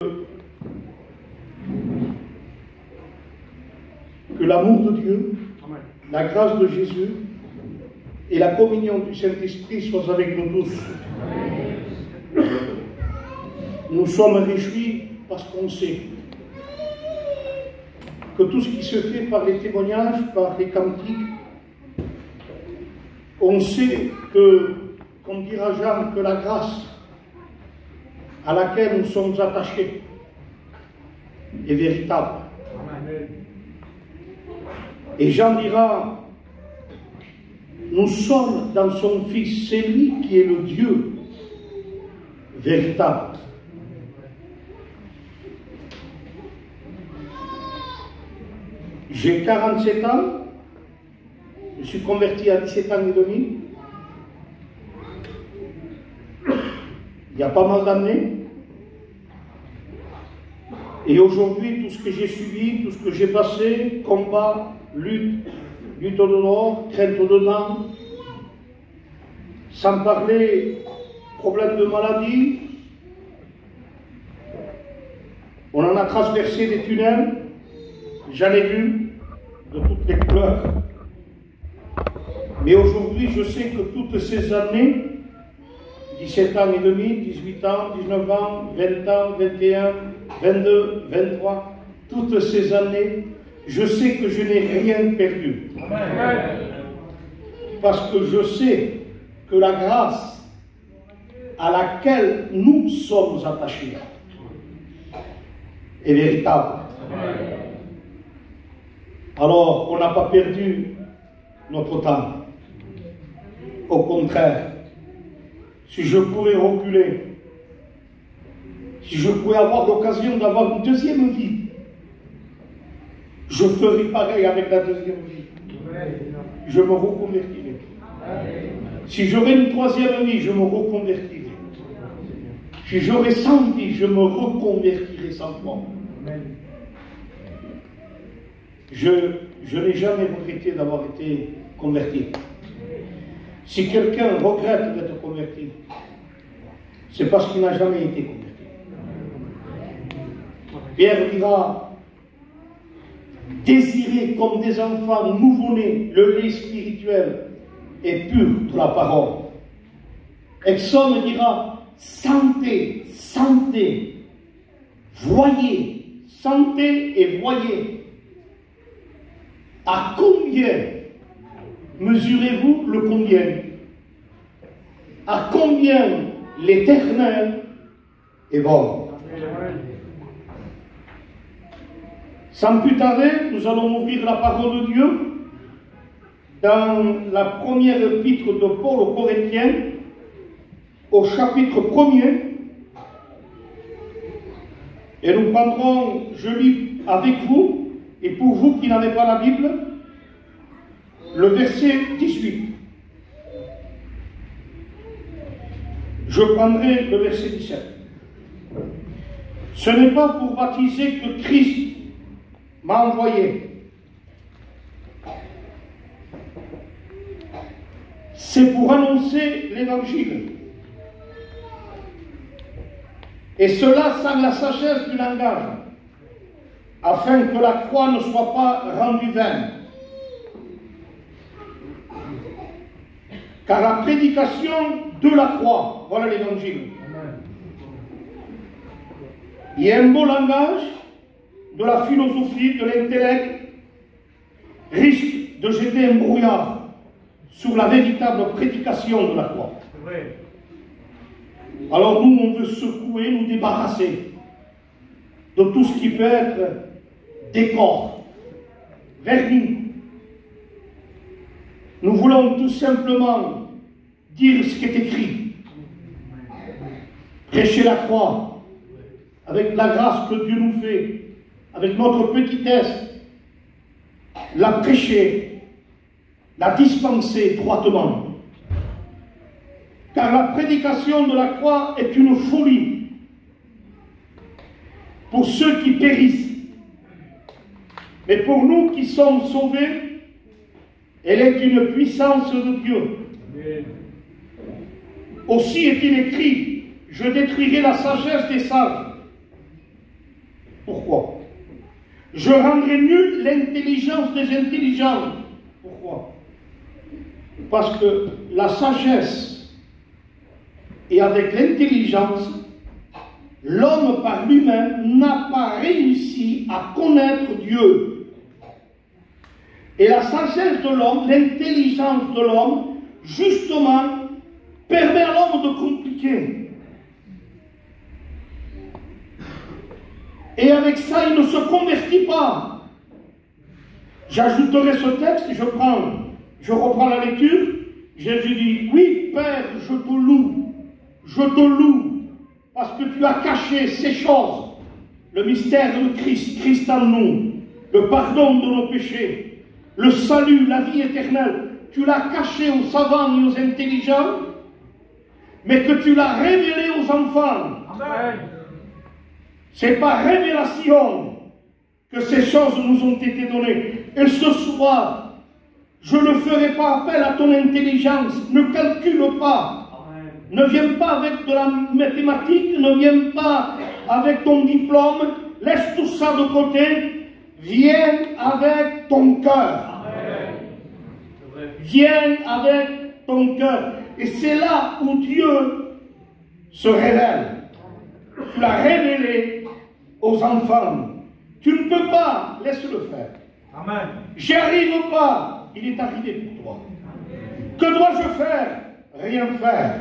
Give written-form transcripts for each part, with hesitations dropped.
Que l'amour de Dieu, la grâce de Jésus et la communion du Saint-Esprit soient avec nous tous. Nous sommes réjouis parce qu'on sait que tout ce qui se fait par les témoignages, par les cantiques, on sait que, comme dira Jean, que la grâce à laquelle nous sommes attachés est véritable. Et Jean dira, nous sommes dans son Fils, c'est lui qui est le Dieu véritable. J'ai 47 ans, je suis converti à 17 ans et demi. Il y a pas mal d'années. Et aujourd'hui, tout ce que j'ai subi, tout ce que j'ai passé, combat, lutte au dehors, crainte au dedans, sans parler problème de maladie, on en a traversé des tunnels, j'en ai vu de toutes les couleurs. Mais aujourd'hui, je sais que toutes ces années, 17 ans et demi, 18 ans, 19 ans, 20 ans, 21, 22, 23, toutes ces années, je sais que je n'ai rien perdu. Amen. Parce que je sais que la grâce à laquelle nous sommes attachés est véritable. Amen. Alors, on n'a pas perdu notre temps. Au contraire, si je pourrais reculer, si je pouvais avoir l'occasion d'avoir une deuxième vie, je ferai pareil avec la deuxième vie. Je me reconvertirai. Si j'aurais une troisième vie, je me reconvertirai. Si j'aurais 100 vies, je me reconvertirai sans moi. Je n'ai jamais regretté d'avoir été converti. Si quelqu'un regrette d'être converti, c'est parce qu'il n'a jamais été converti. Pierre dira, désirez comme des enfants nouveau-nés le lait spirituel et pur de la parole. Exode dira, sentez, sentez, voyez, sentez et voyez. À combien mesurez-vous le combien? À combien l'Éternel est bon? Sans plus tarder, nous allons ouvrir la parole de Dieu dans la première épître de Paul aux Corinthiens, au chapitre 1er. Et nous prendrons, je lis avec vous, et pour vous qui n'avez pas la Bible, le verset 18. Je prendrai le verset 17. Ce n'est pas pour baptiser que Christ m'a envoyé. C'est pour annoncer l'évangile. Et cela sans la sagesse du langage, afin que la croix ne soit pas rendue vaine. Car la prédication de la croix, voilà l'évangile. Il y a un beau langage de la philosophie, de l'intellect, risque de jeter un brouillard sur la véritable prédication de la croix. Alors nous, on veut secouer, nous débarrasser de tout ce qui peut être décor, vernis. Nous voulons tout simplement dire ce qui est écrit. Prêcher la croix, avec la grâce que Dieu nous fait, avec notre petitesse, la prêcher, la dispenser droitement. Car la prédication de la croix est une folie pour ceux qui périssent. Mais pour nous qui sommes sauvés, elle est une puissance de Dieu. Amen. Aussi est-il écrit, je détruirai la sagesse des sages Pourquoi? Je rendrai nulle l'intelligence des intelligents. Pourquoi? Parce que la sagesse et avec l'intelligence, l'homme par lui-même n'a pas réussi à connaître Dieu. Et la sagesse de l'homme, l'intelligence de l'homme, justement, permet à l'homme de compliquer. Et avec ça, il ne se convertit pas. J'ajouterai ce texte, je reprends la lecture. Jésus dit, oui, Père, je te loue, parce que tu as caché ces choses, le mystère de Christ en nous, le pardon de nos péchés, le salut, la vie éternelle. Tu l'as caché aux savants et aux intelligents, mais que tu l'as révélé aux enfants. Amen. C'est par révélation que ces choses nous ont été données. Et ce soir, je ne ferai pas appel à ton intelligence. Ne calcule pas. Amen. Ne viens pas avec de la mathématique. Ne viens pas avec ton diplôme. Laisse tout ça de côté. Viens avec ton cœur. Viens avec ton cœur. Et c'est là où Dieu se révèle. Tu l'as révélé aux enfants. Tu ne peux pas, laisse-le faire. Amen. J'y arrive pas, il est arrivé pour toi. Que dois-je faire? Rien faire.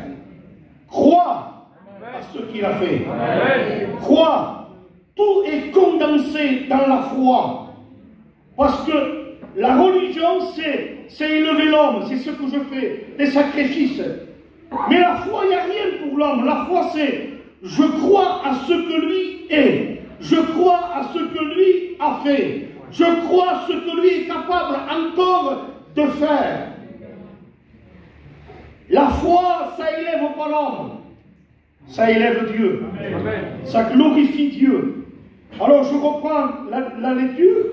Crois à ce qu'il a fait. Amen. Crois. Tout est condensé dans la foi. Parce que la religion, c'est élever l'homme, c'est ce que je fais, les sacrifices. Mais la foi, il n'y a rien pour l'homme. La foi, c'est je crois à ce que lui est. Je crois à ce que lui a fait. Je crois à ce que lui est capable encore de faire. La foi, ça élève pas l'homme. Ça élève Dieu. Amen. Ça glorifie Dieu. Alors je reprends la lecture.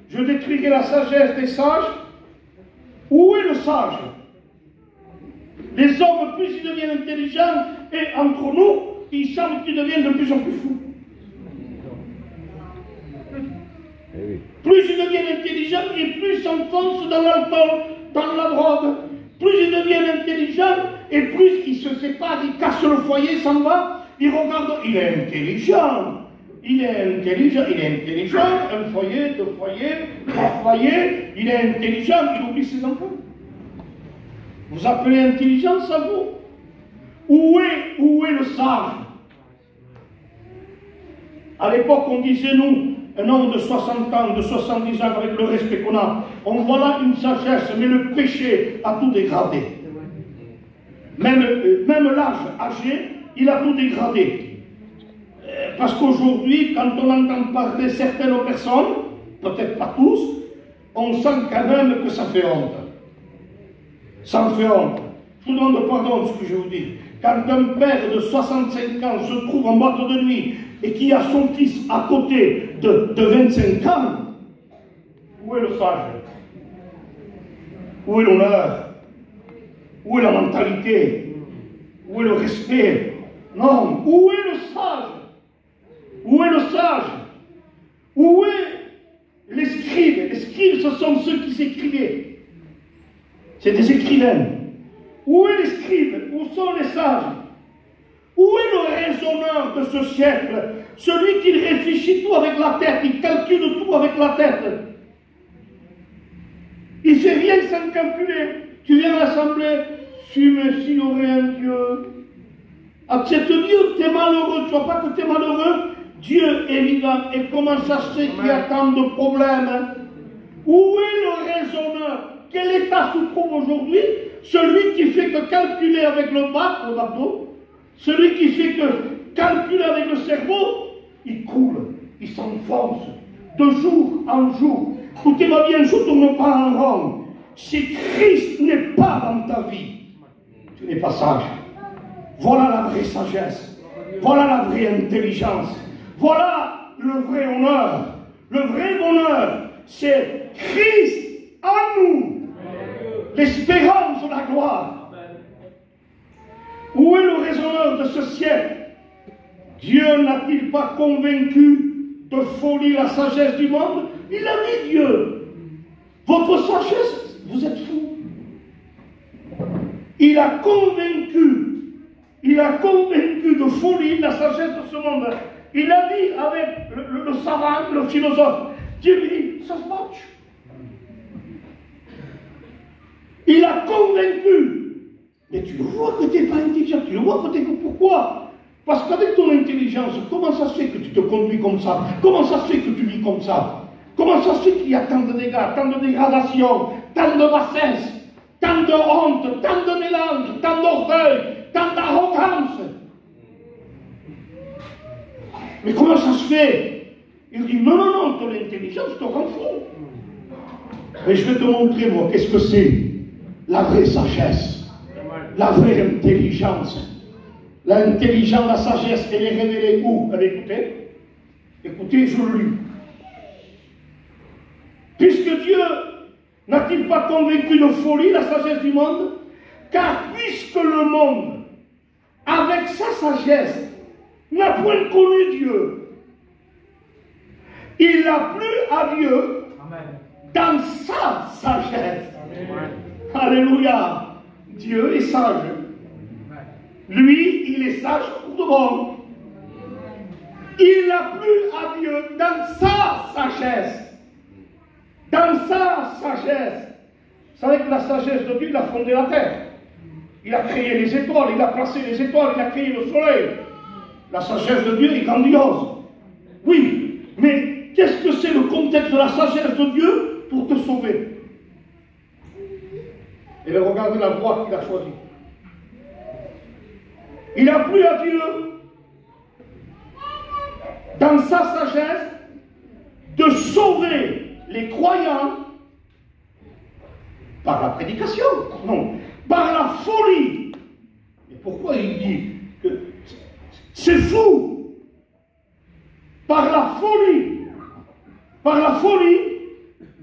Je décrirai la sagesse des sages. Où est le sage? Les hommes, plus ils deviennent intelligents, et entre nous, ils semblent qu'ils deviennent de plus en plus fous. Plus ils deviennent intelligents et plus ils s'enfoncent dans l'alcool, dans la drogue. Plus ils deviennent intelligents et plus ils se séparent, ils cassent le foyer, s'en va, ils regardent, il est intelligent. Il est intelligent, un foyer, deux foyers, trois foyers, il est intelligent, il oublie ses enfants. Vous appelez intelligence à vous? Où est le sage? À l'époque, on disait, nous, un homme de 60 ans, de 70 ans, avec le respect qu'on a, on voit là une sagesse, mais le péché a tout dégradé. Même l'âge âgé, il a tout dégradé. Parce qu'aujourd'hui, quand on entend parler certaines personnes, peut-être pas tous, on sent quand même que ça fait honte. Ça me fait honte. Je vous demande pardon de ce que je vous dis. Quand un père de 65 ans se trouve en boîte de nuit et qui a son fils à côté de 25 ans, où est le sage? Où est l'honneur? Où est la mentalité? Où est le respect? Non, où est le sage? Où est le sage? Où est les scribes? Les scribes, ce sont ceux qui s'écrivaient. C'est des écrivains. Où est les scribes? Où sont les sages? Où est le raisonneur de ce siècle? Celui qui réfléchit tout avec la tête, il calcule tout avec la tête. Il ne fait rien sans calculer. Tu viens à l'assemblée, si il y aurait un Dieu. Accepte Dieu, tu es malheureux, tu ne vois pas que tu es malheureux. Dieu est vivant. Et comment ça se fait qu'il y a tant de problèmes? Où est le raisonneur? Quel état se trouve aujourd'hui? Celui qui fait que calculer avec le bateau, celui qui fait que calculer avec le cerveau, il coule, il s'enfonce de jour en jour. Écoutez-moi bien, je ne tourne pas en rond. Si Christ n'est pas dans ta vie, tu n'es pas sage. Voilà la vraie sagesse. Voilà la vraie intelligence. Voilà le vrai honneur. Le vrai bonheur, c'est Christ en nous. L'espérance de la gloire. Où est le raisonneur de ce siècle? Dieu n'a-t-il pas convaincu de folie la sagesse du monde. Il a dit Dieu, votre sagesse, vous êtes fous. Il a convaincu de folie la sagesse de ce monde. Il a dit avec le savant, le philosophe, Dieu lui dit, ça se marche. Il a convaincu. Mais tu le vois que tu n'es pas intelligent, tu le vois que tu es... Pourquoi? Parce qu'avec ton intelligence, comment ça se fait que tu te conduis comme ça? Comment ça se fait que tu vis comme ça? Comment ça se fait qu'il y a tant de dégâts, tant de dégradation, tant de bassesse, tant de honte, tant de mélange, tant d'orgueil, tant d'arrogance? Mais comment ça se fait? Il dit, non, ton intelligence te rend fou. Mais je vais te montrer, moi, qu'est-ce que c'est la vraie sagesse, la vraie intelligence. L'intelligence, la sagesse, elle est révélée où? Écoutez, je le lis. Puisque Dieu n'a-t-il pas convaincu de folie la sagesse du monde? Car puisque le monde, avec sa sagesse, n'a point connu Dieu, il n'a plus à Dieu dans sa sagesse. Amen. Alléluia. Dieu est sage. Lui, il est sage pour de bon. Il n'a plus à Dieu dans sa sagesse. Dans sa sagesse. Vous savez que la sagesse de Dieu, il a fondé la terre. Il a créé les étoiles, il a placé les étoiles, il a créé le soleil. La sagesse de Dieu est grandiose. Oui, mais qu'est-ce que c'est le contexte de la sagesse de Dieu pour te sauver? Et bien, regardez la voie qu'il a choisie. Il n'a plus à Dieu, dans sa sagesse, de sauver les croyants par la prédication. Non, par la folie. Et pourquoi il dit que c'est fou? Par la folie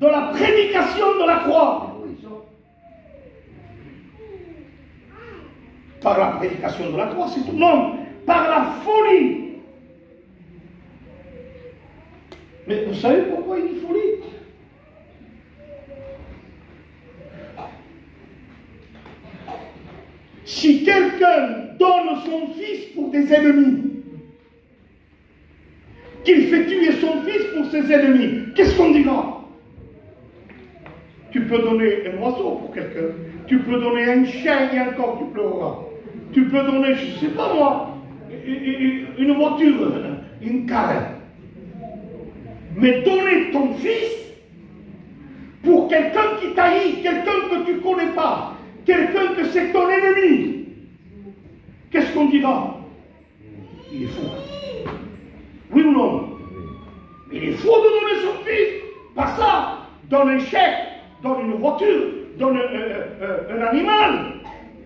de la prédication de la croix. Par la prédication de la croix, c'est tout. Non, par la folie. Mais vous savez pourquoi il dit folie? Si quelqu'un donne son fils pour des ennemis, qu'il fait tuer son fils pour ses ennemis, qu'est-ce qu'on dira? Tu peux donner un oiseau pour quelqu'un, tu peux donner un chien et encore tu pleureras. Tu peux donner, je ne sais pas moi, une voiture, une carrière. Mais donner ton fils pour quelqu'un qui t'haït, quelqu'un que tu ne connais pas, quelqu'un que c'est ton ennemi, qu'est-ce qu'on dira? Il est fou. Oui ou non? Il est fou de donner son fils. Pas ça. Donne un chèque, donne une voiture, donne un animal.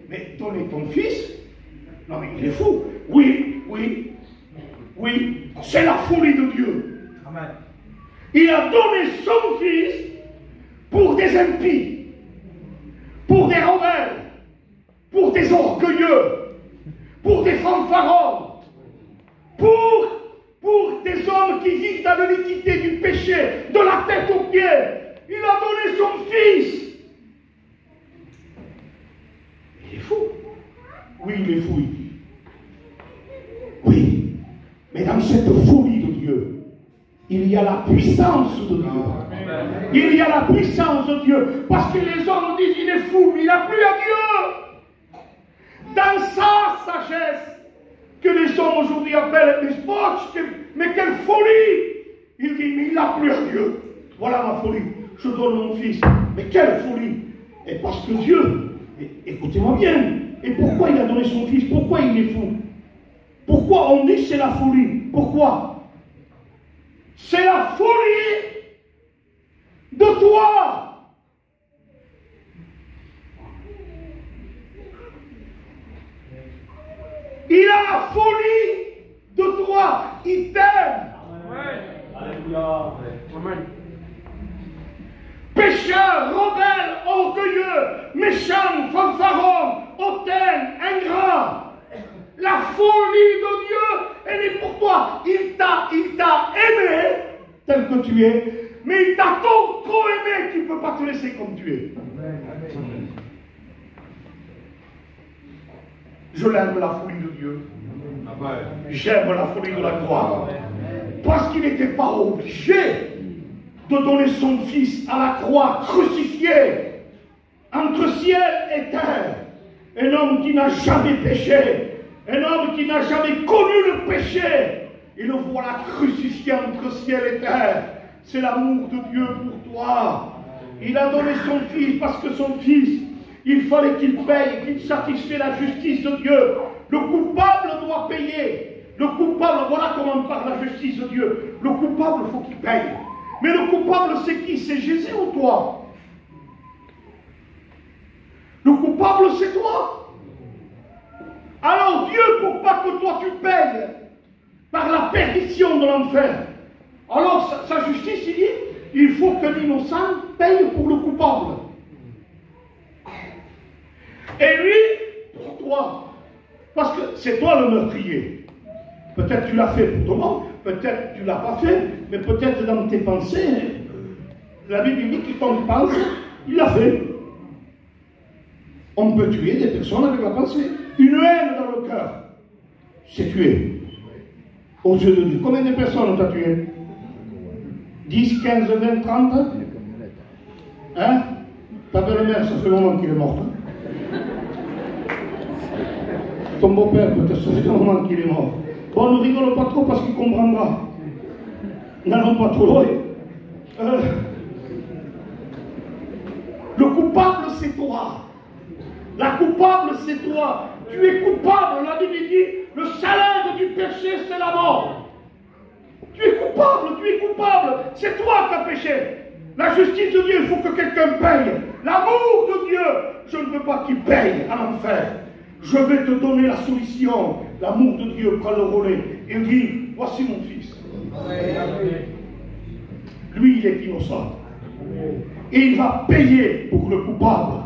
Mais donner ton fils, non mais il est fou. Oui, c'est la folie de Dieu. Amen. Il a donné son fils pour des impies, pour des rebelles, pour des orgueilleux, pour des fanfarons, pour des hommes qui vivent dans l'iniquité du péché, de la tête aux pieds. Il a donné son fils. Il est fou. Oui, il est fou, il dit. Oui, mais dans cette folie de Dieu, il y a la puissance de Dieu. Il y a la puissance de Dieu. Parce que les hommes disent il est fou, mais il n'a plus à Dieu. Dans sa sagesse, que les hommes aujourd'hui appellent les sports, mais quelle folie! Il dit, mais il n'a plus à Dieu. Voilà ma folie. Je donne mon fils. Mais quelle folie! Et parce que Dieu, écoutez-moi bien, et pourquoi il a donné son fils? Pourquoi il est fou? Pourquoi on dit c'est la folie? Pourquoi? C'est la folie de toi. Il a la folie de toi. Il t'aime. Alléluia. Amen. Pécheur, rebelle, orgueilleux, méchant, fanfaron, hautain, ingrat. La folie de Dieu, elle est pour toi. Il t'a aimé tel que tu es, mais il t'a trop aimé qu'il ne peut pas te laisser comme tu es. Je l'aime, la folie de Dieu. J'aime la folie de la croix. Parce qu'il n'était pas obligé de donner son fils à la croix crucifié entre ciel et terre. Un homme qui n'a jamais péché, un homme qui n'a jamais connu le péché. Et le voilà crucifié entre ciel et terre. C'est l'amour de Dieu pour toi. Il a donné son fils parce que son fils, il fallait qu'il paye, qu'il satisfait la justice de Dieu. Le coupable doit payer. Le coupable, voilà comment on parle la justice de Dieu. Le coupable, il faut qu'il paye. Mais le coupable, c'est qui? C'est Jésus ou toi? Le coupable, c'est toi. Alors Dieu, pour pas que toi tu payes par la perdition de l'enfer, alors sa justice, il dit, il faut que l'innocent paye pour le coupable. Et lui, pour toi, parce que c'est toi le meurtrier. Peut-être tu l'as fait pour ton nom, peut-être tu ne l'as pas fait, mais peut-être dans tes pensées, la Bible dit que quand il pense, il l'a fait. On peut tuer des personnes avec la pensée. Une haine dans le cœur, c'est tuer. Aux yeux de Dieu. Combien de personnes t'as tué? 10, 15, 20, 30? Hein? Ta belle-mère, ça fait un moment qu'il est mort. Hein? Ton beau-père, peut-être, ça fait un moment qu'il est mort. Bon, ne rigole pas trop parce qu'il comprendra. N'allons pas trop loin. Le coupable, c'est toi. La coupable, c'est toi. Tu es coupable. La Bible dit, le salaire du péché, c'est la mort. Tu es coupable, tu es coupable. C'est toi qui as péché. La justice de Dieu, il faut que quelqu'un paye. L'amour de Dieu, je ne veux pas qu'il paye à l'enfer. Je vais te donner la solution. L'amour de Dieu prend le relais et dit, voici mon fils. Lui, il est innocent. Et il va payer pour le coupable.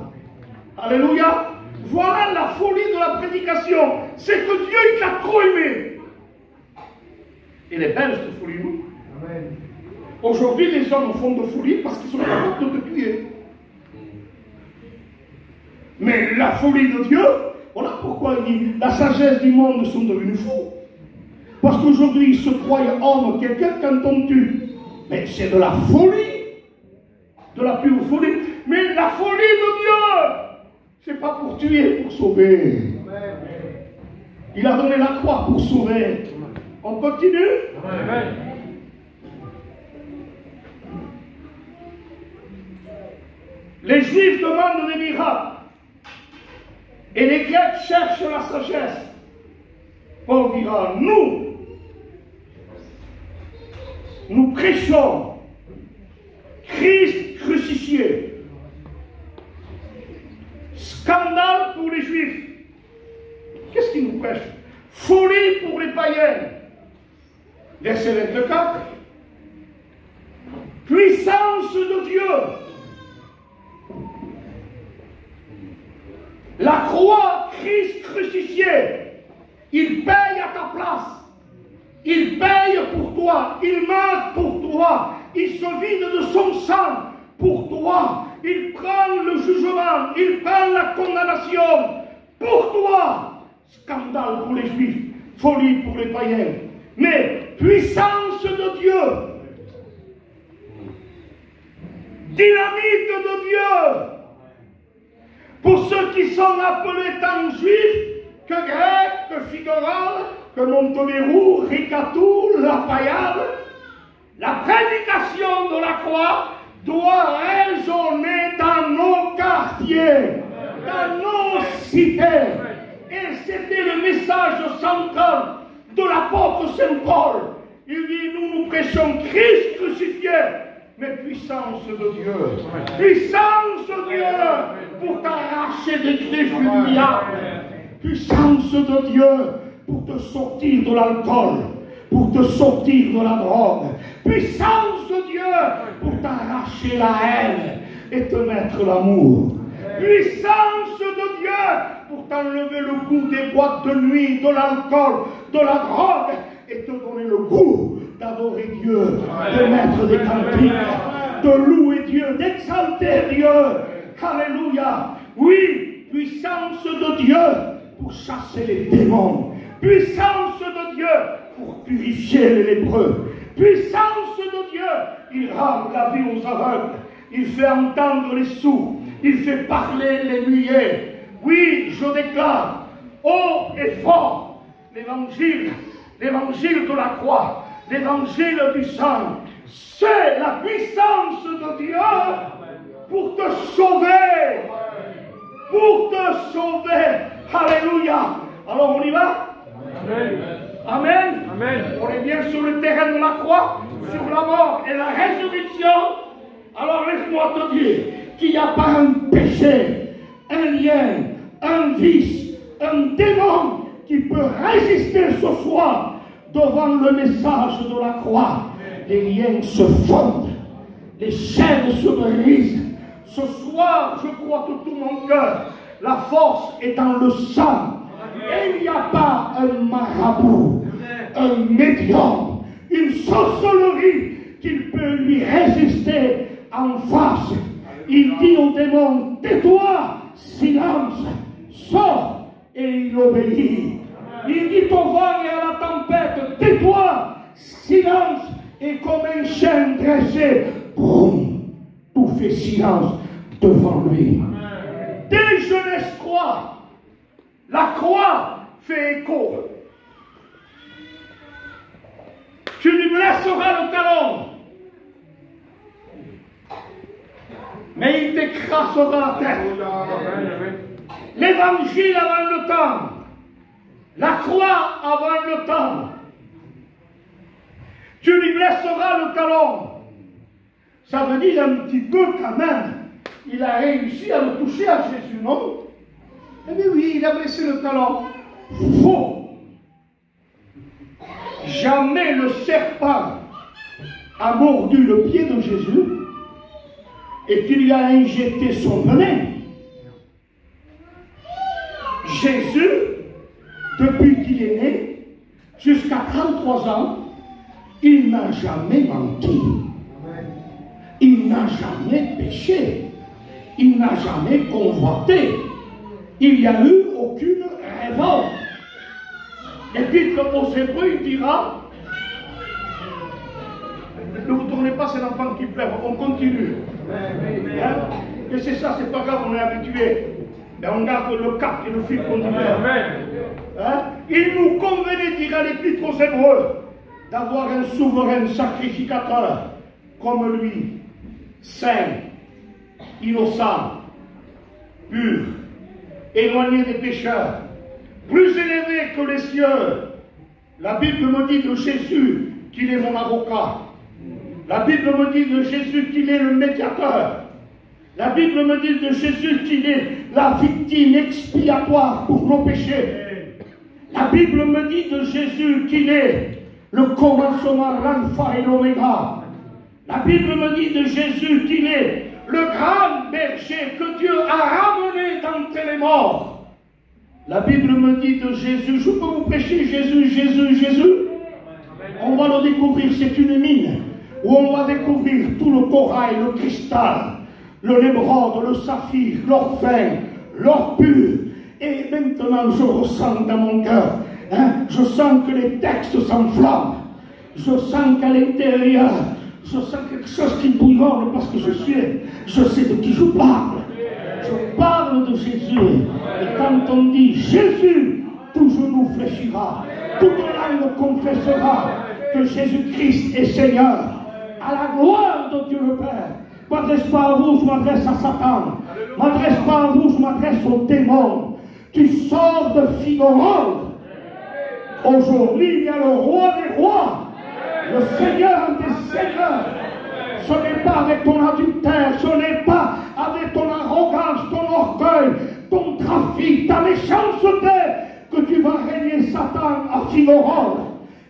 Alléluia. Voilà la folie de la prédication. C'est que Dieu, il t'a trop aimé. Elle est belle cette folie, nous. Aujourd'hui, les hommes font de folie parce qu'ils sont capables de te tuer. Mais la folie de Dieu, voilà pourquoi il dit, la sagesse du monde sont devenus fous. Parce qu'aujourd'hui, ils se croient hommes, quelqu'un quand on tue. Mais c'est de la folie. De la pure folie. Mais la folie de Dieu, c'est pas pour tuer, pour sauver. Il a donné la croix pour sauver. On continue? Amen. Les Juifs demandent des miracles. Et les Grecs cherchent la sagesse. Paul dira, nous prêchons Christ crucifié. Scandale pour les Juifs. Qu'est-ce qu'ils nous prêchent? Folie pour les païens. Verset 24. Puissance de Dieu. La croix, Christ crucifié, il paye à ta place. Il paye pour toi. Il meurt pour toi. Il se vide de son sang pour toi. Il prend le jugement. Il prend la condamnation pour toi. Scandale pour les Juifs. Folie pour les païens. Mais puissance de Dieu. Dynamite de Dieu. Pour ceux qui sont appelés tant juifs que grecs, que figurants, que Montonero, Ricatou, la paillade, la prédication de la croix doit résonner dans nos quartiers, dans nos cités. Et c'était le message central de l'apôtre Saint Paul. Il dit, nous prêchons Christ crucifié, mais puissance de Dieu. Puissance de Dieu pour t'arracher des griffes du diable. Puissance de Dieu pour te sortir de l'alcool, pour te sortir de la drogue. Puissance de Dieu pour t'arracher la haine et te mettre l'amour. Puissance de Dieu pour t'enlever le goût des boîtes de nuit, de l'alcool, de la drogue et te donner le goût d'adorer Dieu, de mettre des cantiques, de louer Dieu, d'exalter Dieu. Alléluia. Oui, puissance de Dieu pour chasser les démons. Puissance de Dieu pour purifier les lépreux. Puissance de Dieu, il rend la vie aux aveugles. Il fait entendre les sourds. Il fait parler les muets. Oui, je déclare haut et fort l'évangile de la croix, l'évangile du sang. C'est la puissance de Dieu pour te sauver. Pour te sauver. Alléluia. Alors on y va? Amen. Amen. Amen. On est bien sur le terrain de la croix, sur la mort et la résurrection. Alors laisse-moi te dire qu'il n'y a pas un péché, un lien, un vice, un démon qui peut résister ce soir devant le message de la croix. Les liens se fondent, les chaînes se brisent. Ce soir, je crois de tout mon cœur, la force est dans le sang. Et il n'y a pas un marabout, un médium, une sorcellerie qui peut lui résister en face. Il dit au démon, tais-toi, silence, sors, et il obéit. Il dit au vent et à la tempête, tais-toi, silence, et comme un chien dressé, boum, tout fait silence devant lui. Dès jeunesse croix, la croix fait écho. Tu lui blesseras le talon, mais il t'écrasera la tête. L'évangile avant le temps, la croix avant le temps. Tu lui blesseras le talon. Ça veut dire un petit peu quand même, il a réussi à le toucher à Jésus, non? Eh bien oui, il a blessé le talon. Faux. Jamais le serpent a mordu le pied de Jésus et qu'il lui a injecté son venin. Jésus, depuis qu'il est né, jusqu'à 33 ans, il n'a jamais menti. Il n'a jamais péché. Il n'a jamais convoité. Il n'y a eu aucune révolte. L'Épître aux Hébreux, il dira, ne vous tournez pas, c'est l'enfant qui pleure, on continue. Hein? Et c'est ça, c'est pas grave, on est habitué. Mais on garde le cap et le fil conducteur. Hein? Il nous convenait, dira l'Épître aux Hébreux, d'avoir un souverain sacrificateur comme lui, saint, innocent, pur, éloigné des pécheurs, plus élevé que les cieux. La Bible me dit de Jésus qu'il est mon avocat. La Bible me dit de Jésus qu'il est le médiateur. La Bible me dit de Jésus qu'il est la victime expiatoire pour nos péchés. La Bible me dit de Jésus qu'il est le commencement, l'alpha et l'oméga. La Bible me dit de Jésus qu'il est le grand berger que Dieu a ramené d'entre les morts. La Bible me dit de Jésus, je peux vous prêcher Jésus, Jésus, Jésus. On va le découvrir, c'est une mine où on va découvrir tout le corail, le cristal, le l'émeraude, le saphir, l'or fin, l'or pur. Et maintenant je ressens dans mon cœur, je sens que les textes s'enflamment. Je sens qu'à l'intérieur, je sens quelque chose qui bouillonne parce que je sais de qui je parle. Je parle de Jésus. Et quand on dit Jésus, tout genou fléchira, toute langue confessera que Jésus-Christ est Seigneur. À la gloire de Dieu le Père. Je ne m'adresse pas à vous, je m'adresse à Satan. Je ne m'adresse pas à vous, je m'adresse au démon. Tu sors de Figorol. Aujourd'hui, il y a le roi des rois, le Seigneur des seigneurs. Ce n'est pas avec ton adultère, ce n'est pas avec ton arrogance, ton orgueil, ton trafic, ta méchanceté que tu vas régner Satan à Figorol.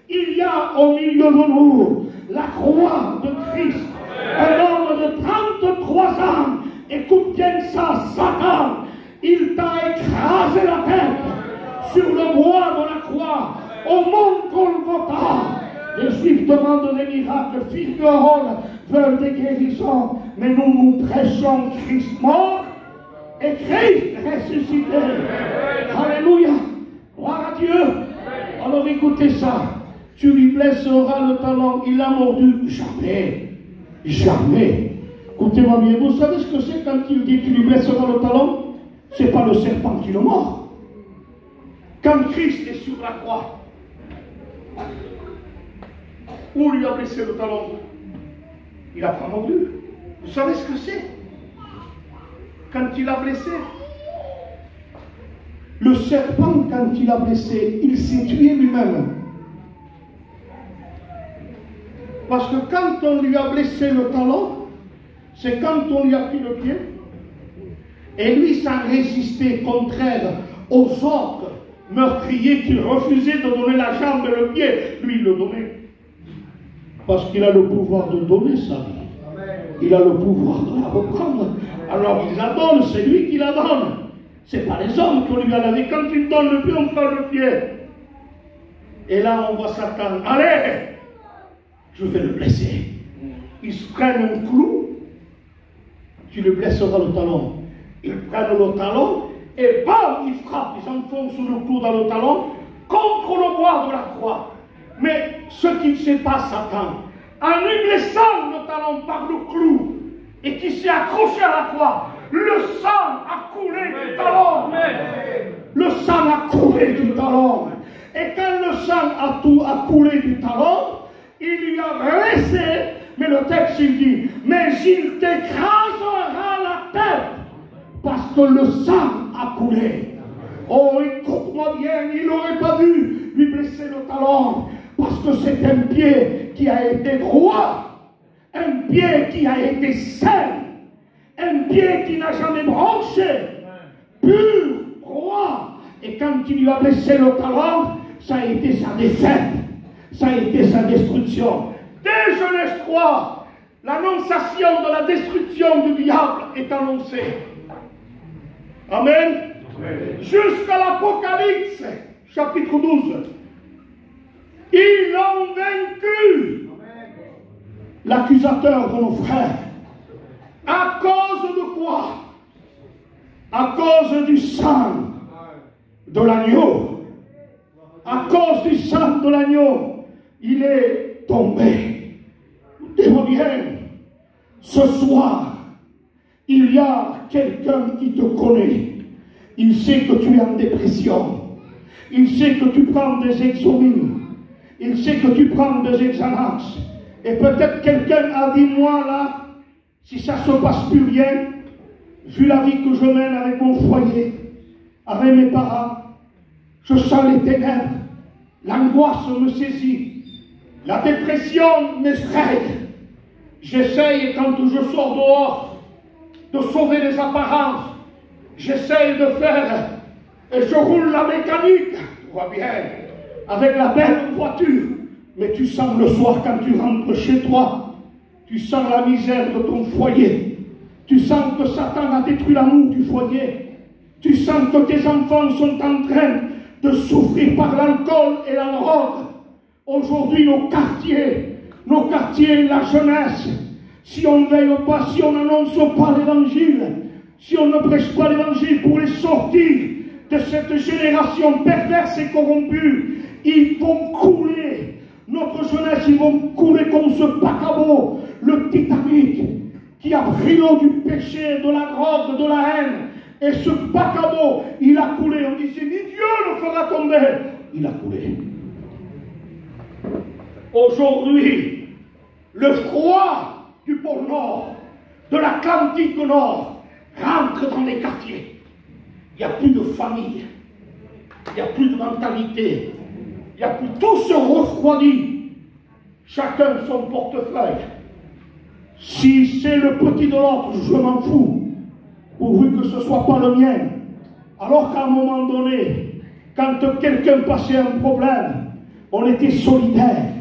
Il y a au milieu de nous la croix de Christ, un homme de 33 ans. Écoute bien ça, Satan, il t'a écrasé la tête sur le bois de la croix au mont Golgotha. Les Juifs demandent miracles, figurons, veulent des guérisons, mais nous prêchons Christ mort et Christ ressuscité. Alléluia. Gloire à Dieu. Alors écoutez ça. Tu lui blesseras le talon. Il a mordu. Jamais. Jamais. Écoutez-moi bien. Vous savez ce que c'est quand il dit tu lui blesseras le talon? Ce n'est pas le serpent qui le mord. Quand Christ est sur la croix, où lui a blessé le talon? Il n'a pas mordu. Vous savez ce que c'est? Quand il a blessé, le serpent, quand il a blessé, il s'est tué lui-même. Parce que quand on lui a blessé le talon, c'est quand on lui a pris le pied, et lui, sans résister, contraire aux autres meurtriers qui refusaient de donner la jambe et le pied, lui, il le donnait. Parce qu'il a le pouvoir de donner sa vie. Il a le pouvoir de la reprendre. Alors il la donne, c'est lui qui la donne. Ce n'est pas les hommes qui lui a donné. Quand il donne le pied, on prend le pied. Et là, on voit Satan. Allez, je vais le blesser. Ils se prennent un clou, tu le blesseras le talon. Ils prennent le talon et bam, ils frappent. Ils enfoncent le clou dans le talon contre le bois de la croix. Mais ce qui ne sait pas Satan, en lui blessant le talon par le clou et qui s'est accroché à la croix, le sang a coulé du talon. Le sang a coulé du talon. Et quand le sang a coulé du talon, il lui a blessé, mais le texte il dit, mais il t'écrasera la tête parce que le sang a coulé. Oh, écoute-moi bien, il n'aurait pas dû lui blesser le talon. Parce que c'est un pied qui a été droit, un pied qui a été sain, un pied qui n'a jamais branché, pur, droit. Et quand il lui a blessé le talon, ça a été sa défaite, ça a été sa destruction. Dès Genèse 3, l'annonciation de la destruction du diable est annoncée. Amen. Jusqu'à l'Apocalypse, chapitre 12. Ils ont vaincu l'accusateur de nos frères. À cause de quoi? À cause du sang de l'agneau. À cause du sang de l'agneau, il est tombé. Écoutez-moi bien, ce soir, il y a quelqu'un qui te connaît. Il sait que tu es en dépression. Il sait que tu prends des exomines. Il sait que tu prends des exhalances. Et peut-être quelqu'un a dit, moi là, si ça ne se passe plus bien, vu la vie que je mène avec mon foyer, avec mes parents, je sens les ténèbres, l'angoisse me saisit, la dépression m'effraie. J'essaye, quand je sors dehors, de sauver les apparences. J'essaye de faire, et je roule la mécanique, tu vois bien, avec la belle voiture, mais tu sens le soir quand tu rentres chez toi, tu sens la misère de ton foyer, tu sens que Satan a détruit l'amour du foyer, tu sens que tes enfants sont en train de souffrir par l'alcool et la drogue. Aujourd'hui, nos quartiers, la jeunesse, si on ne veille pas, si on n'annonce pas l'évangile, si on ne prêche pas l'évangile pour les sortir de cette génération perverse et corrompue, ils vont couler. Notre jeunesse, ils vont couler comme ce paquebot, le Titanic, qui a pris l'eau du péché, de la drogue, de la haine. Et ce paquebot, il a coulé. On disait, ni Dieu le fera tomber. Il a coulé. Aujourd'hui, le froid du pôle Nord, de l'Atlantique Nord, rentre dans les quartiers. Il n'y a plus de famille. Il n'y a plus de mentalité. Il n'y a plus, tout se refroidit. Chacun son portefeuille. Si c'est le petit de l'autre, je m'en fous. Pourvu que ce ne soit pas le mien. Alors qu'à un moment donné, quand quelqu'un passait un problème, on était solidaire.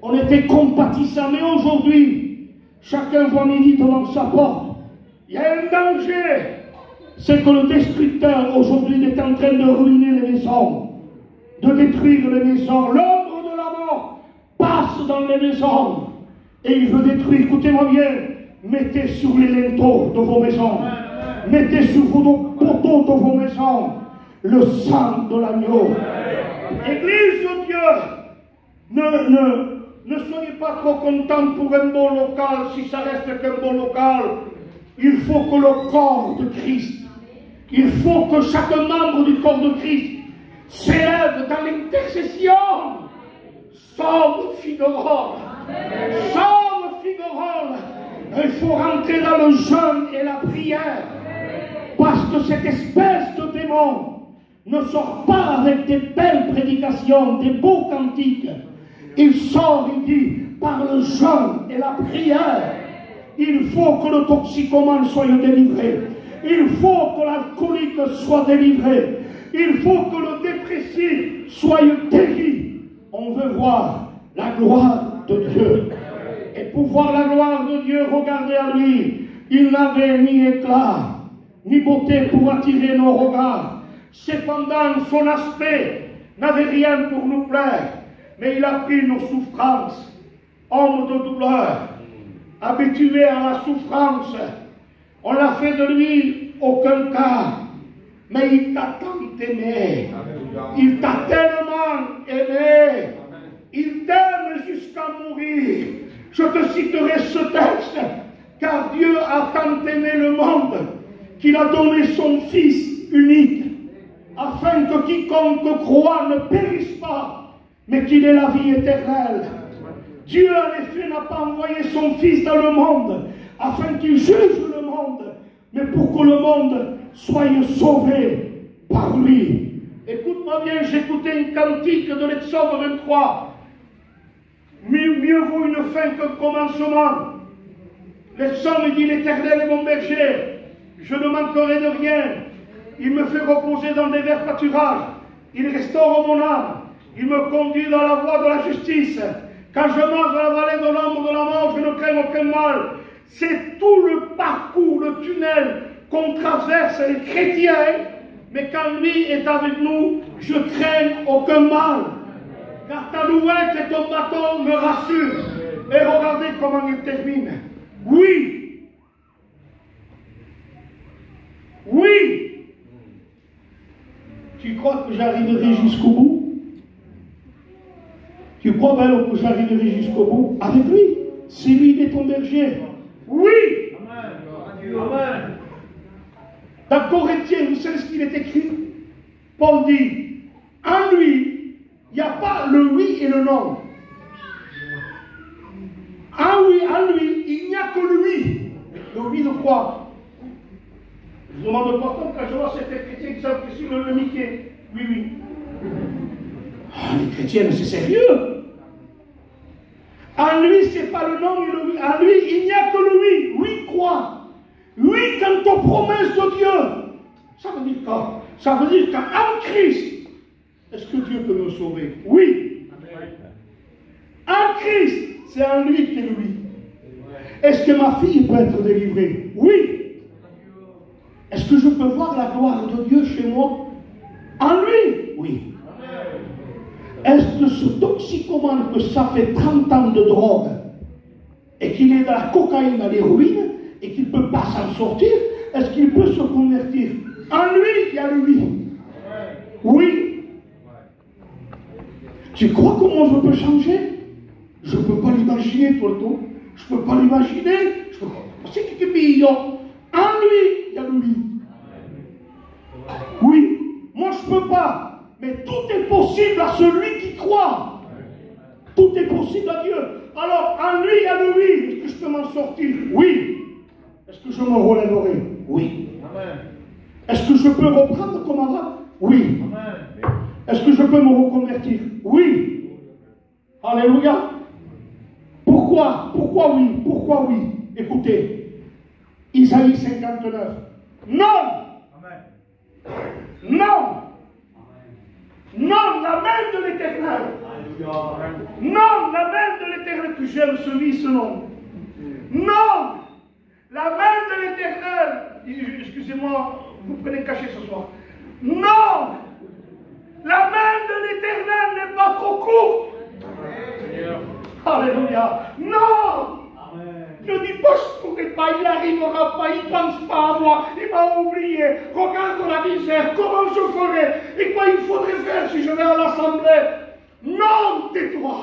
On était compatissant. Mais aujourd'hui, chacun voit midi devant sa porte. Il y a un danger. C'est que le destructeur aujourd'hui est en train de ruiner les maisons, de détruire les maisons. L'ombre de la mort passe passe dans les maisons et il veut détruire. Écoutez-moi bien, mettez sur les linteaux de vos maisons, mettez sur vos poteaux de vos maisons le sang de l'agneau. Église de Dieu, ne soyez pas trop contents pour un bon local, si ça reste qu'un bon local. Il faut que le corps de Christ, il faut que chaque membre du corps de Christ s'élève dans l'intercession. Somme figurant, somme figurant. Il faut rentrer dans le jeûne et la prière, parce que cette espèce de démon ne sort pas avec des belles prédications, des beaux cantiques. Il sort, il dit, par le jeûne et la prière. Il faut que le toxicomane soit délivré. Il faut que l'alcoolique soit délivré. Il faut que le dépressif soit guéri. On veut voir la gloire de Dieu. Et pour voir la gloire de Dieu, regardez à lui. Il n'avait ni éclat, ni beauté pour attirer nos regards. Cependant, son aspect n'avait rien pour nous plaire. Mais il a pris nos souffrances. Homme de douleur, habitué à la souffrance, on l'a fait de lui aucun cas. Mais il t'a tant aimé. Il t'a tellement aimé. Il t'aime jusqu'à mourir. Je te citerai ce texte. Car Dieu a tant aimé le monde qu'il a donné son Fils unique, afin que quiconque croit ne périsse pas, mais qu'il ait la vie éternelle. Dieu, en effet, n'a pas envoyé son Fils dans le monde, afin qu'il juge le monde, mais pour que le monde soit sauvé par lui. Écoute-moi bien, j'écoutais une cantique de l'Exode 23. Mieux vaut une fin qu'un commencement. Le psaume dit: l'Éternel est mon berger, je ne manquerai de rien. Il me fait reposer dans des verts pâturages, il restaure mon âme, il me conduit dans la voie de la justice. Quand je marche dans la vallée de l'ombre de la mort, je ne crains aucun mal. C'est tout le parcours, le tunnel qu'on traverse les chrétiens, mais quand lui est avec nous, je crains aucun mal. Car ta louette et ton bâton me rassurent. Et regardez comment il termine. Oui. Oui. Tu crois que j'arriverai jusqu'au bout? Tu crois, Belle, que j'arriverai jusqu'au bout? Avec lui. C'est lui qui est ton berger. Oui. Amen. Amen. Dans Corinthiens, vous savez ce qu'il est écrit? Paul dit, en lui, il n'y a pas le oui et le non. En lui, il n'y a que le oui. Le oui de quoi? Je demande pas compte quand je vois certains chrétiens qui savent que sur le Mickey. Oui, oui. Ah, les chrétiens, c'est sérieux. En lui, c'est pas le non et le oui. En lui, il n'y a que le oui. Oui, quoi? Oui, quant aux promesses de Dieu. Ça veut dire quoi? Ça veut dire qu'en Christ, est-ce que Dieu peut me sauver? Oui. En Christ, c'est en lui qu'il est le oui. Est-ce que ma fille peut être délivrée? Oui. Est-ce que je peux voir la gloire de Dieu chez moi? En lui? Oui. Est-ce que ce toxicomane, que ça fait 30 ans de drogue, et qu'il est dans la cocaïne, à l'héroïne, et qu'il ne peut pas s'en sortir, est-ce qu'il peut se convertir? En lui, il y a le oui. Oui. Tu crois que moi je peux changer? Je ne peux pas l'imaginer, toi, tout. Je ne peux pas l'imaginer. C'est qui est en lui, il y a le oui. Oui. Moi, je ne peux pas. Mais tout est possible à celui qui croit. Tout est possible à Dieu. Alors, en lui, il y a le oui. Est-ce que je peux m'en sortir? Oui. Est-ce que je me relèverai? Oui. Amen. Est-ce que je peux reprendre comme avant? Oui. Amen. Est-ce que je peux me reconvertir? Oui. Alléluia. Pourquoi? Pourquoi oui? Pourquoi oui? Écoutez. Isaïe 59. Non. Amen. Non. Non, la main de l'Éternel. Non, la main de l'Éternel, que j'aime ce nom. Non, la main de l'Éternel. Excusez-moi, vous prenez cachet ce soir. Non, la main de l'Éternel n'est pas trop courte. Alléluia. Non! Ne dis pas, je ne pourrai pas, il n'arrivera pas, il ne pense pas à moi, il m'a oublié. Regarde la misère, comment je ferai? Et quoi il faudrait faire si je vais à l'assemblée? Non, tais-toi.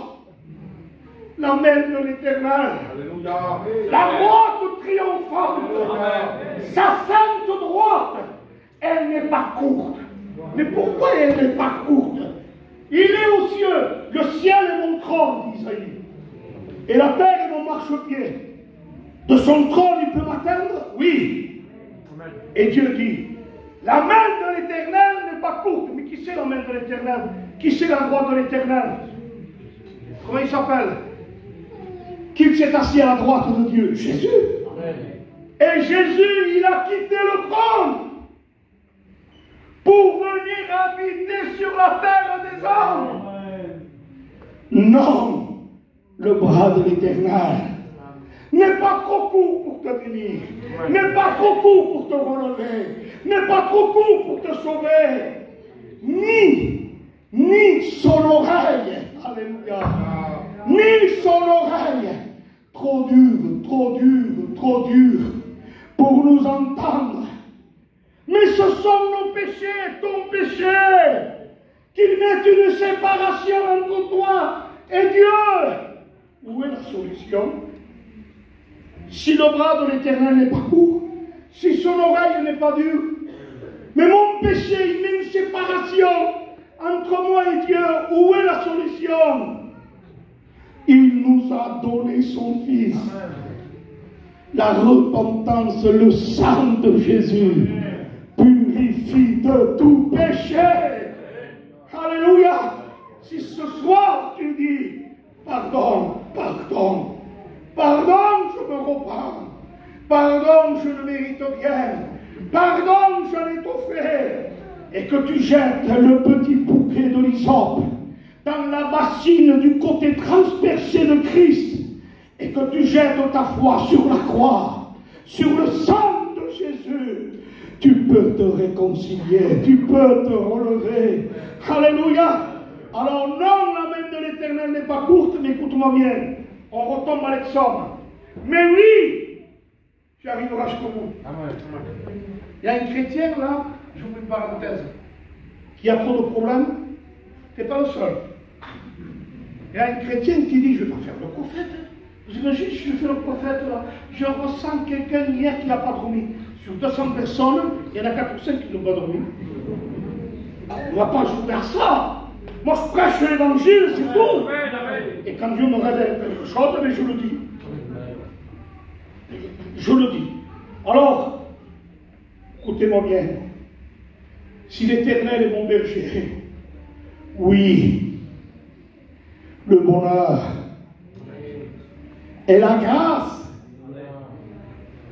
La main de l'Éternel, la droite triomphante, sa sainte droite, elle n'est pas courte. Mais pourquoi elle n'est pas courte? Il est aux cieux, le ciel est mon trône, dit Isaïe, et la terre est mon marchepied. De son trône, il peut m'atteindre? Oui. Et Dieu dit, la main de l'Éternel n'est pas courte. Mais qui c'est la main de l'Éternel? Qui c'est la droite de l'Éternel? Comment il s'appelle? Qui s'est assis à la droite de Dieu? Jésus. Et Jésus, il a quitté le trône pour venir habiter sur la terre des hommes. Non, le bras de l'Éternel n'est pas trop court pour te bénir, n'est pas trop court pour te relever, n'est pas trop court pour te sauver, ni son oreille, alléluia, ni son oreille, trop dur pour nous entendre. Mais ce sont nos péchés, ton péché, qui mettent une séparation entre toi et Dieu. Où est la solution? Si le bras de l'Éternel n'est pas court, si son oreille n'est pas dure, mais mon péché, il met une séparation entre moi et Dieu, où est la solution? Il nous a donné son Fils. La repentance, le sang de Jésus purifie de tout péché. Alléluia. Si ce soir tu dis, pardon, je me reprends. Pardon, je ne mérite rien. Pardon, j'en ai tout fait. Et que tu jettes le petit bouquet de l'hysope dans la bassine du côté transpercé de Christ. Et que tu jettes ta foi sur la croix, sur le sang de Jésus. Tu peux te réconcilier, tu peux te relever. Alléluia. Alors non, la main de l'Éternel n'est pas courte, mais écoute-moi bien. On retombe à l'exode. Mais oui, tu arriveras jusqu'au bout. Il y a un chrétien là, j'ouvre une parenthèse, qui a trop de problèmes. Tu n'es pas le seul. Il y a un chrétien qui dit, je ne vais pas faire le prophète. Vous imaginez, je fais le prophète là, je ressens quelqu'un hier qui n'a pas dormi. Sur 200 personnes, il y en a 4 ou 5 qui n'ont pas dormi. On ne va pas jouer à ça. Moi je prêche l'évangile, c'est tout. Et quand Dieu me révèle quelque chose, mais je le dis. Je le dis. Alors, écoutez-moi bien. Si l'Éternel est mon berger, oui, le bonheur et la grâce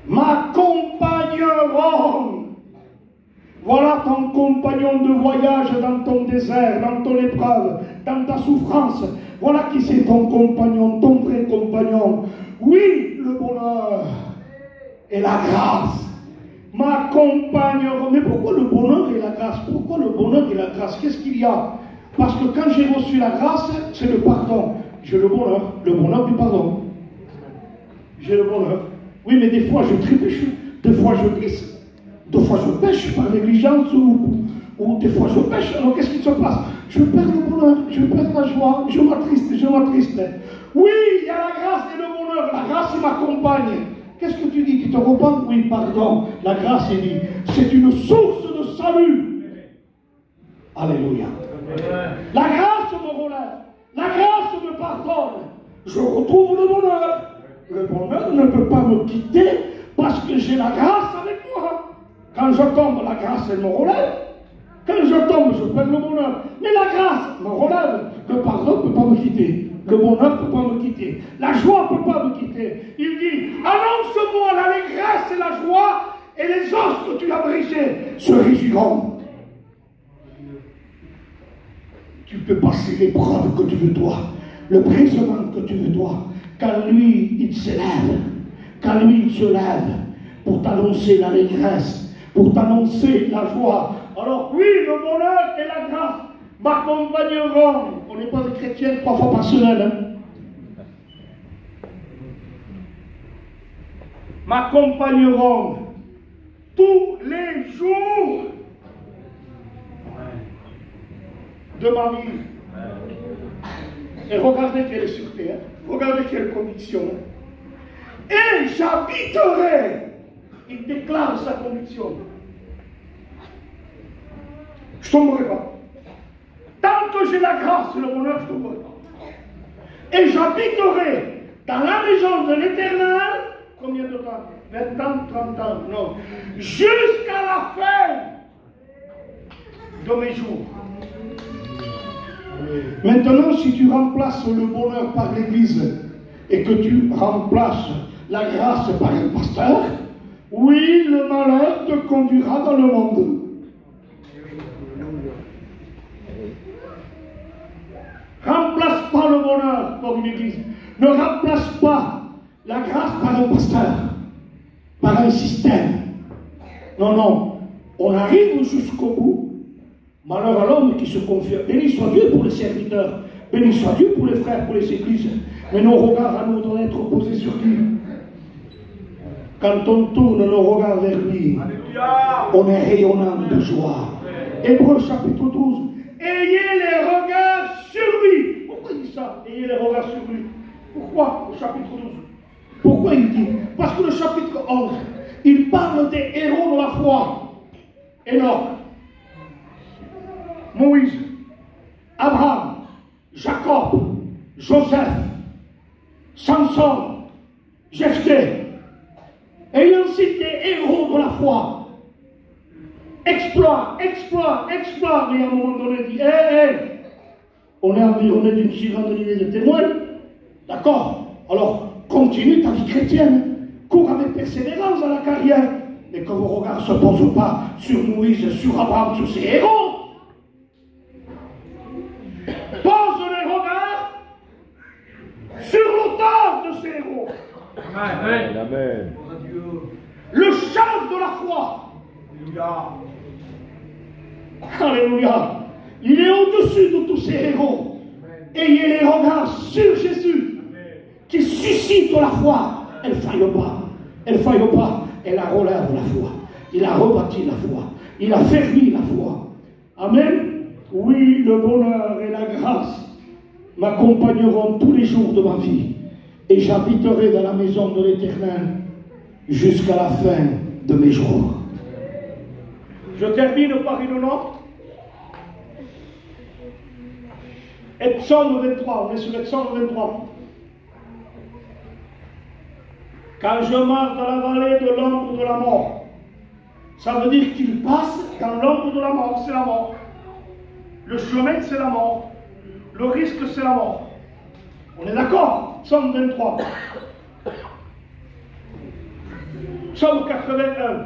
m'accompagneront. Voilà ton compagnon de voyage dans ton désert, dans ton épreuve, dans ta souffrance. Voilà qui c'est ton compagnon, ton vrai compagnon. Oui, le bonheur et la grâce m'accompagneront. Mais pourquoi le bonheur et la grâce? Pourquoi le bonheur et la grâce? Qu'est-ce qu'il y a? Parce que quand j'ai reçu la grâce, c'est le pardon. J'ai le bonheur du pardon. J'ai le bonheur. Oui, mais des fois je trébuche, des fois je glisse. Des fois je pêche par négligence ou des fois je pêche. Alors qu'est-ce qui se passe? Je perds le bonheur, je perds la joie, je m'attriste. Oui, il y a la grâce et le bonheur. La grâce, il m'accompagne. Qu'est-ce que tu dis? Tu te repens? Oui, pardon. La grâce, il dit, c'est une source de salut. Alléluia. La grâce me relève. La grâce me pardonne. Je retrouve le bonheur. Le bonheur ne peut pas me quitter parce que j'ai la grâce avec moi. Quand je tombe, la grâce, elle me relève. Quand je tombe, je perds le bonheur. Mais la grâce me relève. Le pardon ne peut pas me quitter. Le bonheur ne peut pas me quitter. La joie ne peut pas me quitter. Il dit, annonce-moi l'allégresse et la joie, et les os que tu as brisés se réjouiront. Tu peux passer l'épreuve que tu veux toi, le brisement que tu veux toi. Quand lui, il s'élève, quand lui, il se lève pour t'annoncer l'allégresse, pour t'annoncer la joie. Alors oui, le bonheur et la grâce m'accompagneront. On n'est pas des chrétiens 3 fois par semaine. Hein? m'accompagneront tous les jours de ma vie. Et regardez quelle sûreté, hein? Regardez quelle conviction. Hein? Et j'habiterai. Il déclare sa conviction. Je ne tomberai pas. Tant que j'ai la grâce et le bonheur, je ne tomberai pas. Et j'habiterai dans la maison de l'Éternel. Combien de temps? 20 ans, 30 ans, non. Jusqu'à la fin de mes jours. Maintenant, si tu remplaces le bonheur par l'Église et que tu remplaces la grâce par un pasteur, oui, le malheur te conduira dans le monde. Remplace pas le bonheur par une Église. Ne remplace pas la grâce par un pasteur, par un système. Non, non. On arrive jusqu'au bout. Malheur à l'homme qui se confie. Béni soit Dieu pour les serviteurs. Béni soit Dieu pour les frères, pour les églises. Mais nos regards à nous doivent être posés sur lui. Quand on tourne nos regards vers lui, on est rayonnant de joie. Hébreux chapitre 12. Ayez les regards sur lui. Pourquoi il dit ça? Ayez les regards sur lui. Pourquoi au chapitre 12? Pourquoi il dit? Parce que le chapitre 11, il parle des héros de la foi. Enoch, Moïse, Abraham, Jacob, Joseph, Samson, Jephthé. Et il en cite des héros de la foi. Exploit, exploit, exploit. Et à un moment donné, il dit, on est environné d'une si grande lignée de témoins. D'accord? Alors, continue ta vie chrétienne. Cours avec persévérance dans la carrière. Mais que vos regards ne se posent pas sur Moïse, sur Abraham, sur ses héros. Pose les regards sur l'auteur de ces héros. Amen. Amen. Le chef de la foi. Alléluia. Il est au-dessus de tous ces héros. Ayez les regards sur Jésus qui suscite la foi. Elle ne faille pas. Elle ne faille pas. Elle a relève la foi. Il a rebâti la foi. Il a fermi la foi. Amen. Oui, le bonheur et la grâce m'accompagneront tous les jours de ma vie. Et j'habiterai dans la maison de l'Éternel jusqu'à la fin de mes jours. Je termine par une note. Et psaume 23, on est sur le psaume 23. Quand je marche dans la vallée de l'ombre de la mort, ça veut dire qu'il passe dans l'ombre de la mort, c'est la mort. Le chemin, c'est la mort. Le risque, c'est la mort. On est d'accord? Psaume 23. Psaume 81.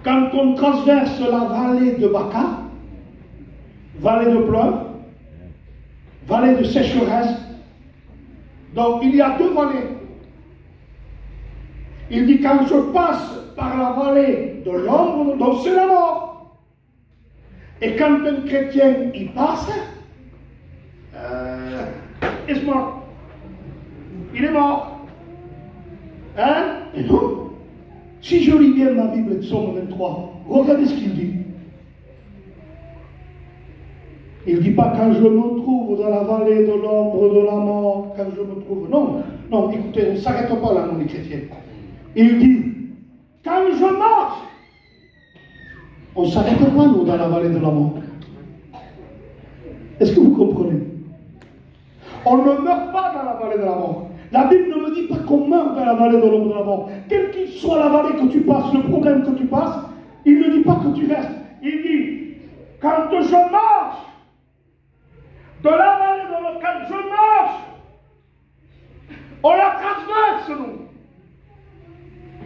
Quand on traverse la vallée de Baca, vallée de pleurs, vallée de sécheresse, donc il y a deux vallées. Il dit quand je passe par la vallée de l'ombre, donc c'est la mort. Et quand un chrétien y passe, il est mort. Il est mort. Hein? Et non. Si je lis bien ma Bible de Psaume 23, regardez ce qu'il dit. Il ne dit pas quand je me trouve dans la vallée de l'ombre de la mort, quand je me trouve. Non, non, écoutez, on ne s'arrête pas là, nous les chrétiens. Il dit, quand je marche, on ne s'arrête pas, nous, dans la vallée de la mort. Est-ce que vous comprenez? On ne meurt pas dans la vallée de la mort. La Bible ne me dit pas qu'on meurt dans la vallée de l'ombre de la mort. Quelle qu'il soit la vallée que tu passes, le problème que tu passes, il ne dit pas que tu restes. Il dit, quand je marche, de la vallée de l'ombre, quand je marche, on la traverse, nous.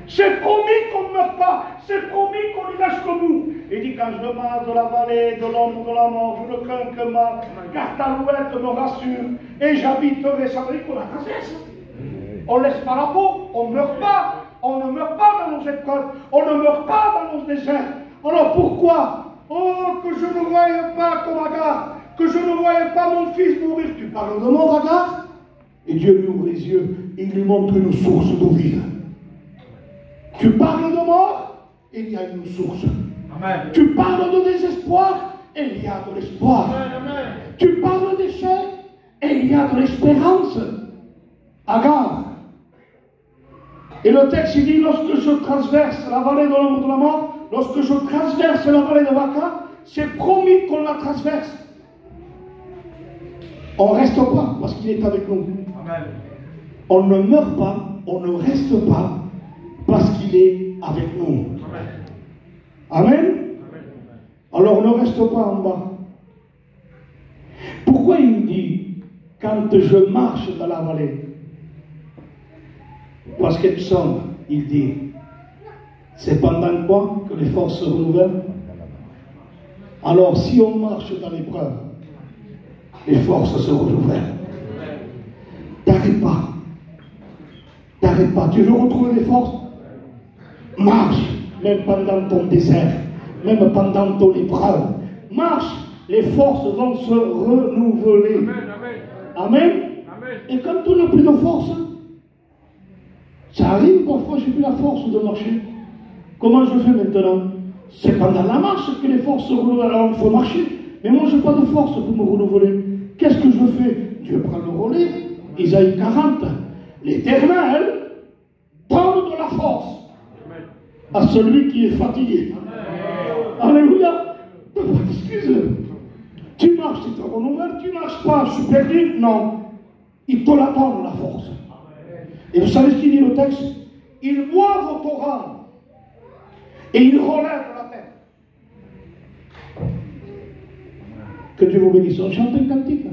C'est promis qu'on ne meurt pas. C'est promis qu'on y va jusqu'au bout. Il dit, quand je marche de la vallée de l'ombre de la mort, je ne crains que mal, car ta louette me rassure, et j'habiterai. Ça veut dire qu'on la traverse. On ne laisse pas la peau, on ne meurt pas. On ne meurt pas dans nos écoles, on ne meurt pas dans nos déserts. Alors pourquoi? Oh, que je ne voyais pas comme Agar, que je ne voyais pas mon fils mourir. Tu parles de mort, Agar? Et Dieu lui ouvre les yeux, et il lui montre une source d'eau vive. Tu parles de mort, il y a une source. Amen. Tu parles de désespoir, il y a de l'espoir. Amen. Tu parles d'échec, et il y a de l'espérance. Agar. Et le texte il dit, lorsque je transverse la vallée de l'ombre de la mort, lorsque je transverse la vallée de Baca, c'est promis qu'on la transverse. On ne reste pas parce qu'il est avec nous. Amen. On ne meurt pas, on ne reste pas parce qu'il est avec nous. Amen. Amen. Alors ne reste pas en bas. Pourquoi il dit, quand je marche dans la vallée? Parce que Psaume, il dit, c'est pendant quoi que les forces se renouvellent? Alors si on marche dans l'épreuve, les forces se renouvellent. T'arrêtes pas. T'arrêtes pas. Tu veux retrouver des forces? Marche, même pendant ton désert, même pendant ton épreuve. Marche, les forces vont se renouveler. Amen. Amen. Et quand on n'a plus de force, ça arrive parfois, j'ai plus la force de marcher. Comment je fais maintenant? C'est pendant la marche que les forces se renouvellent. Alors il faut marcher. Mais moi, je n'ai pas de force pour me renouveler. Qu'est-ce que je fais? Dieu prend le relais. Isaïe 40. L'Éternel donne de la force à celui qui est fatigué. Alléluia. Tu n'as pas d'excuse. Tu marches, tu te renouvelles. Tu ne marches pas, je suis perdu. Non. Il te la donne, la force. Et vous savez ce qu'il dit le texte? Il boit vos torrents et il relève la tête. Que Dieu vous bénisse. On chante un cantique.